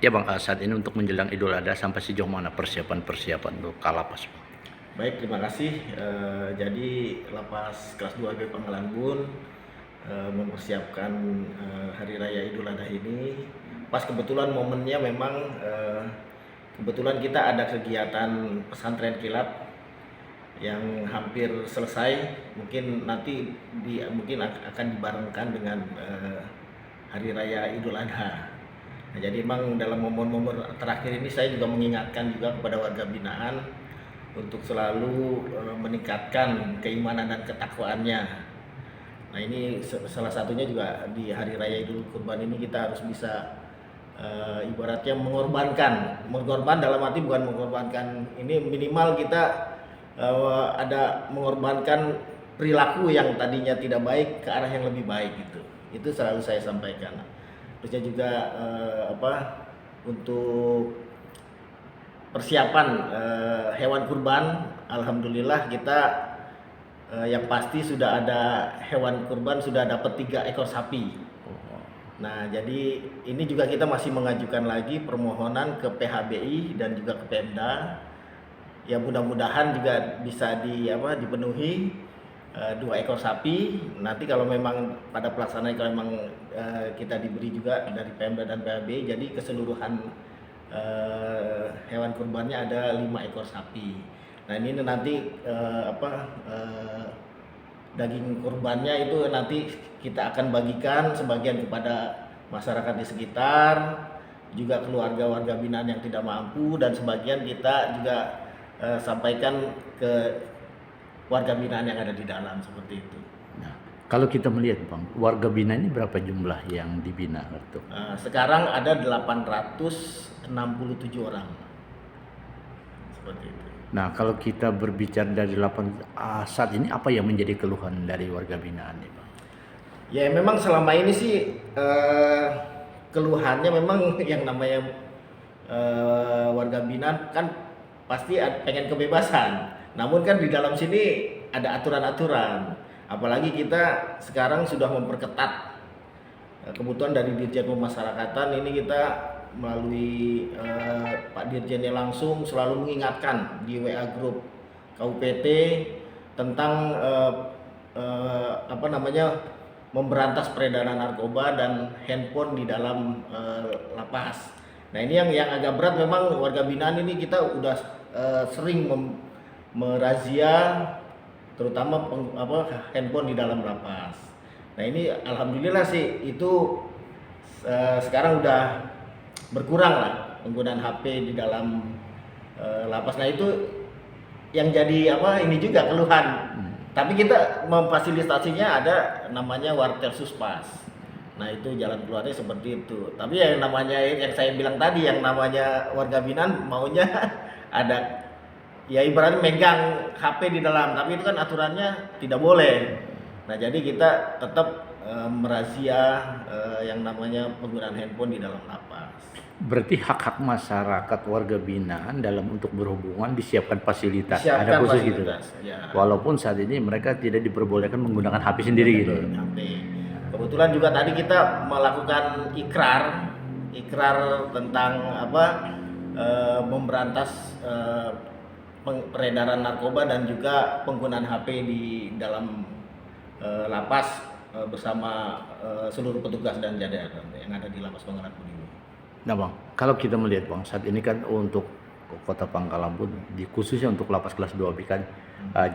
Ya Bang, saat ini untuk menjelang Idul Adha sampai sejauh mana persiapan-persiapan untuk Kalapas Bang? Baik, terima kasih. Jadi Lapas kelas 2 B Pangkalan Bun mempersiapkan Hari Raya Idul Adha ini. Pas kebetulan momennya memang kebetulan kita ada kegiatan pesantren kilat yang hampir selesai. Mungkin nanti mungkin akan dibarengkan dengan Hari Raya Idul Adha. Nah, jadi memang dalam momen-momen terakhir ini saya juga mengingatkan juga kepada warga binaan untuk selalu meningkatkan keimanan dan ketakwaannya. Nah, ini salah satunya juga di Hari Raya Idul Kurban ini kita harus bisa ibaratnya mengorban dalam arti bukan mengorbankan ini, minimal kita ada mengorbankan perilaku yang tadinya tidak baik ke arah yang lebih baik gitu. Itu selalu saya sampaikan. Terusnya juga untuk persiapan hewan kurban, alhamdulillah kita yang pasti sudah ada hewan kurban, sudah dapat 3 ekor sapi. Nah, jadi ini juga kita masih mengajukan lagi permohonan ke PHBI dan juga ke Pemda. Ya mudah-mudahan juga bisa dipenuhi 2 ekor sapi. Nanti kalau memang pada pelaksanaan kalau memang kita diberi juga dari Pemda dan PHBI, jadi keseluruhan hewan kurbannya ada 5 ekor sapi. Nah, ini nanti daging kurbannya itu nanti kita akan bagikan sebagian kepada masyarakat di sekitar, juga keluarga warga binaan yang tidak mampu, dan sebagian kita juga sampaikan ke warga binaan yang ada di dalam, seperti itu. Nah, kalau kita melihat Bang, warga binaan ini berapa jumlah yang dibina waktu? Sekarang ada 867 orang, seperti itu. Nah, kalau kita berbicara dari saat ini apa yang menjadi keluhan dari warga binaan nih Bang? Ya memang selama ini sih keluhannya memang yang namanya warga binaan kan pasti pengen kebebasan. Namun kan di dalam sini ada aturan-aturan. Apalagi kita sekarang sudah memperketat kebutuhan dari Dirjen Pemasyarakatan ini, kita melalui Pak Dirjennya langsung selalu mengingatkan di WA grup KUPT tentang memberantas peredaran narkoba dan handphone di dalam lapas. Nah, ini yang agak berat memang warga binaan ini, kita udah sering merazia terutama handphone di dalam lapas. Nah, ini alhamdulillah sih itu sekarang udah berkurang lah penggunaan HP di dalam lapas. Nah, itu yang jadi ini juga keluhan. Tapi kita memfasilitasinya ada namanya Wartel Suspas. Nah, itu jalan keluarnya seperti itu. Tapi yang namanya yang saya bilang tadi, yang namanya warga binaan maunya ada ya ibaratnya megang HP di dalam, tapi itu kan aturannya tidak boleh. Nah, jadi kita tetap merazia yang namanya penggunaan handphone di dalam lapas. Berarti hak-hak masyarakat warga binaan dalam untuk berhubungan disiapkan fasilitas, Disiapkan ada khusus fasilitas, gitu. ya. Walaupun saat ini mereka tidak diperbolehkan menggunakan HP sendiri gitu. HP. Kebetulan juga tadi kita melakukan ikrar tentang memberantas peredaran narkoba dan juga penggunaan HP di dalam lapas bersama seluruh petugas dan jajaran yang ada di Lapas Pangkalan Bun ini. Nah Bang, kalau kita melihat Bang, saat ini kan untuk Kota Pangkalan Bun, khususnya untuk lapas kelas 2B kan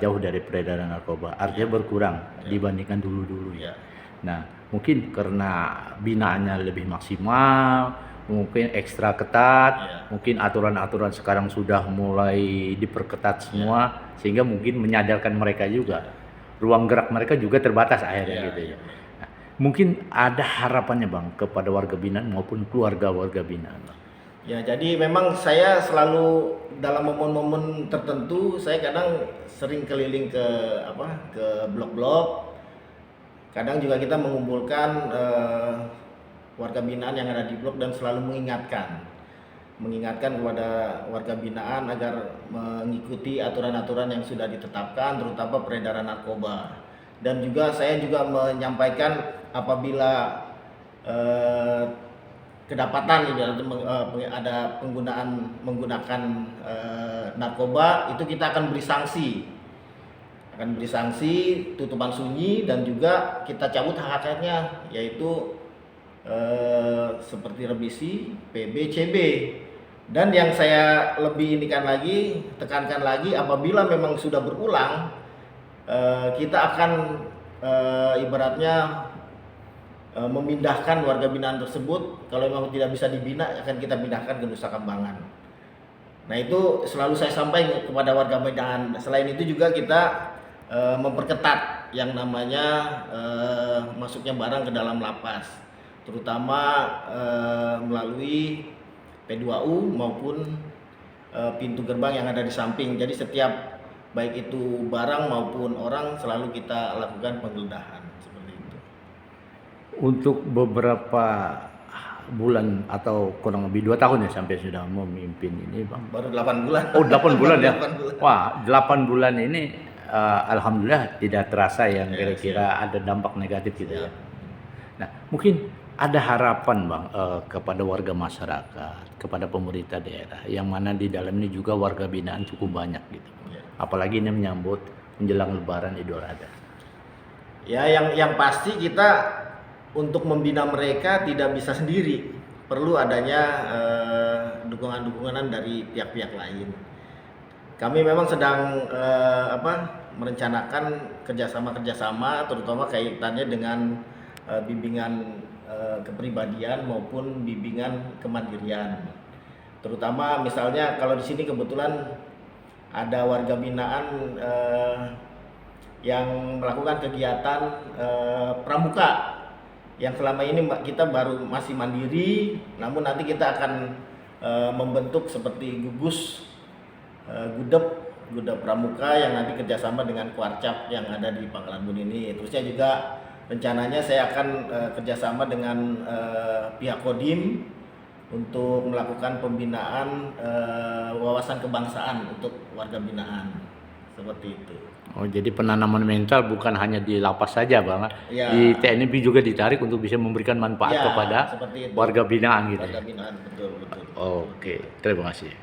jauh dari peredaran narkoba, artinya berkurang dibandingkan dulu-dulu ya. Nah, mungkin karena binaannya lebih maksimal, mungkin ekstra ketat, mungkin aturan-aturan sekarang sudah mulai diperketat semua, sehingga mungkin menyadarkan mereka juga. Ruang gerak mereka juga terbatas akhirnya gitu ya. Nah, mungkin ada harapannya Bang kepada warga binaan maupun keluarga warga binaan. Ya, jadi memang saya selalu dalam momen-momen tertentu saya kadang sering keliling ke blok-blok. Kadang juga kita mengumpulkan warga binaan yang ada di blok dan selalu mengingatkan kepada warga binaan agar mengikuti aturan-aturan yang sudah ditetapkan, terutama peredaran narkoba. Dan juga saya juga menyampaikan apabila kedapatan ibaratnya ada menggunakan narkoba, itu kita akan beri sanksi tutupan sunyi, dan juga kita cabut hak-haknya, yaitu seperti remisi, PB, CB. Dan yang saya lebih tekankan lagi, apabila memang sudah berulang, kita akan ibaratnya memindahkan warga binaan tersebut. Kalau memang tidak bisa dibina, akan kita pindahkan ke Nusa Kambangan. Nah, itu selalu saya sampaikan kepada warga binaan. Selain itu juga kita memperketat yang namanya masuknya barang ke dalam lapas, terutama melalui P2U maupun pintu gerbang yang ada di samping. Jadi setiap baik itu barang maupun orang selalu kita lakukan penggeledahan seperti itu. Untuk beberapa bulan atau kurang lebih 2 tahun ya sampai sudah memimpin ini, Bang. Baru 8 bulan. Oh, 8 bulan ya. 8 bulan. Wah, 8 bulan ini alhamdulillah tidak terasa yang Ya, kira-kira ada dampak negatif gitu ya. Ya. Nah, mungkin ada harapan, Bang, kepada warga masyarakat, kepada pemerintah daerah, yang mana di dalam ini juga warga binaan cukup banyak gitu. Ya. Apalagi ini menyambut menjelang Lebaran Idul Adha. Ya, yang pasti kita untuk membina mereka tidak bisa sendiri, perlu adanya dukungan-dukungan dari pihak-pihak lain. Kami memang sedang merencanakan kerjasama, terutama kaitannya dengan bimbingan kepribadian maupun bimbingan kemandirian. Terutama misalnya kalau di sini kebetulan ada warga binaan yang melakukan kegiatan pramuka, yang selama ini kita masih mandiri, namun nanti kita akan membentuk seperti gugus gudeg pramuka yang nanti kerjasama dengan Kuarcap yang ada di Pangkalan Bun ini. Terusnya juga rencananya saya akan kerjasama dengan pihak Kodim untuk melakukan pembinaan wawasan kebangsaan untuk warga binaan, seperti itu. Oh, jadi penanaman mental bukan hanya di lapas saja, Bang. Ya. Di TNI juga ditarik untuk bisa memberikan manfaat Ya, kepada seperti itu. warga binaan gitu. Warga binaan, betul. Oke, terima kasih.